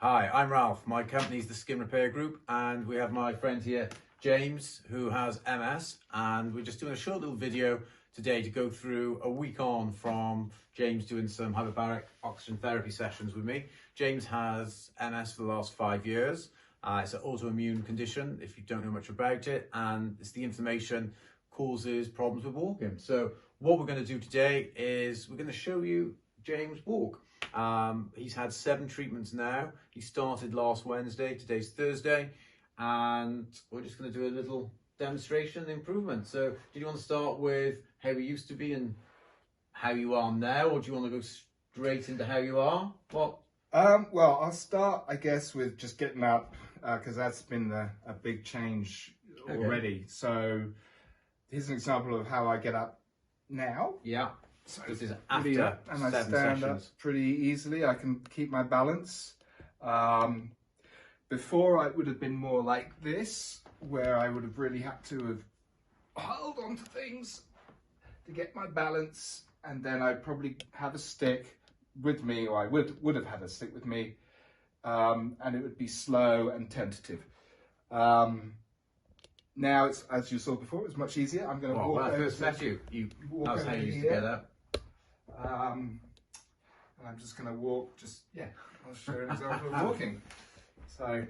Hi, I'm Ralph. My company's the Skin Repair Group, and we have my friend here, James, who has MS, and we're just doing a short little video today to go through a week on from James doing some hyperbaric oxygen therapy sessions with me. James has MS for the last 5 years. It's an autoimmune condition, if you don't know much about it, and it's the inflammation causes problems with walking. So what we're going to do today is we're going to show you James walk. He's had 7 treatments now. He started last Wednesday, today's Thursday, and we're just going to do a little demonstration improvement. So do you want to start with how you used to be and how you are now, or do you want to go straight into how you are? What? Well, I'll start, I guess, with just getting up, because that's been a big change already. Okay. So here's an example of how I get up now. Yeah. So this is after and I stand up pretty easily. I can keep my balance. Before I would have been more like this, where I would have really had to have held on to things to get my balance, and then I'd probably have a stick with me, or I would have had a stick with me, and it would be slow and tentative. Now it's, as you saw before, it's much easier. I'm going to walk over. When I first met you, that was how you used to get up. And I'm just going to walk. I'll show you an example of walking. So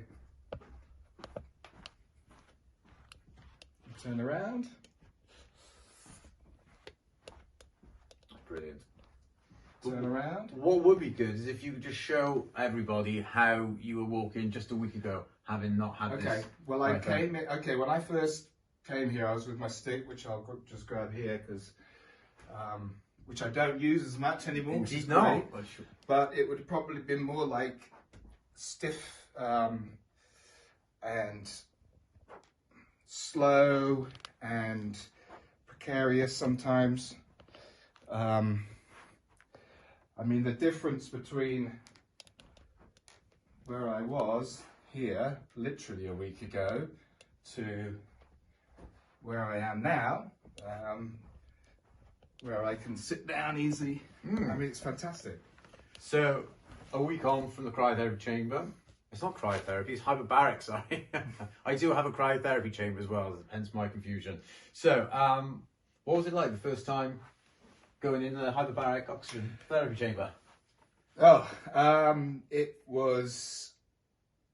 turn around. Brilliant. Turn around. What would be good is if you could just show everybody how you were walking just a week ago, having not had this. Okay, well, when I first came here, I was with my stick, which I'll just grab here, because which I don't use as much anymore. Indeed not. But it would have probably been more like stiff and slow and precarious sometimes. I mean, the difference between where I was here literally a week ago to where I am now, where I can sit down easy. I mean, it's fantastic. So a week on from the cryotherapy chamber. It's not cryotherapy, it's hyperbaric, sorry. I do have a cryotherapy chamber as well, hence my confusion. So what was it like the first time going in the hyperbaric oxygen therapy chamber? It was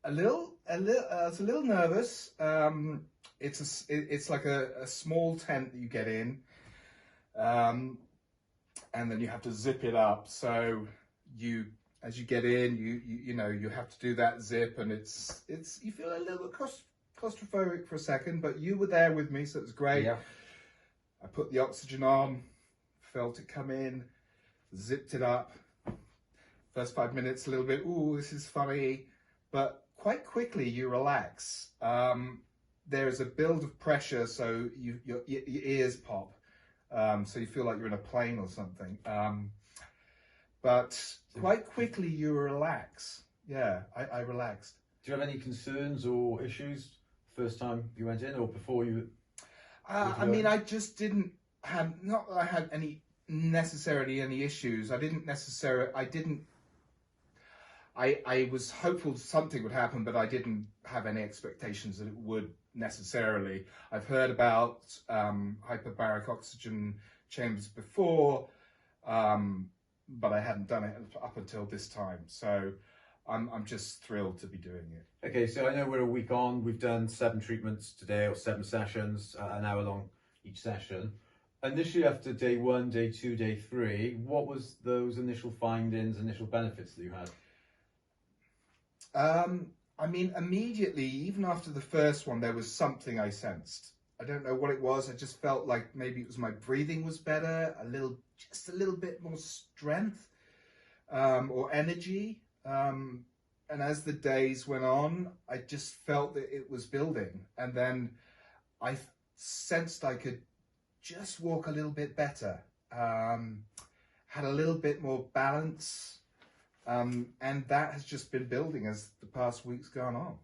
I was a little nervous. It's like a small tent that you get in, and then you have to zip it up. So as you get in, you have to do that zip, and it's you feel a little bit claustrophobic for a second, but you were there with me, so it was great. Yeah. I put the oxygen on, felt it come in, zipped it up. First 5 minutes, a little bit, ooh, this is funny, but quite quickly you relax. There is a build of pressure, so your ears pop, so you feel like you're in a plane or something. But quite quickly you relax. Yeah, I relaxed. Do you have any concerns or issues first time you went in, or before you? I mean, I just didn't have, not that I had necessarily any issues. I was hopeful something would happen, but I didn't have any expectations that it would necessarily. I've heard about hyperbaric oxygen chambers before, but I hadn't done it up until this time. So I'm just thrilled to be doing it. Okay, so I know we're a week on. We've done 7 treatments today, or 7 sessions, an hour long each session. Initially, after day 1, day 2, day 3, what was those initial findings, initial benefits that you had? I mean, immediately, even after the first one, there was something I sensed. I don't know what it was. I just felt like maybe it was my breathing was better, just a little bit more strength, or energy. And as the days went on, I just felt that it was building. And then I sensed I could just walk a little bit better, had a little bit more balance, and that has just been building as the past week's gone on.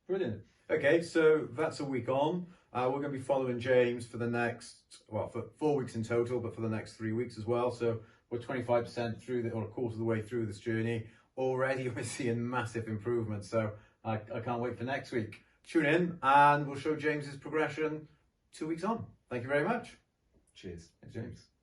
Brilliant. Okay, so that's a week on. We're going to be following James for the next, well, for 4 weeks in total, but for the next 3 weeks as well. So we're 25% through, or a quarter of the way through this journey. already we're seeing massive improvements. So I can't wait for next week. Tune in and we'll show James's progression 2 weeks on. Thank you very much. Cheers. Thanks, James.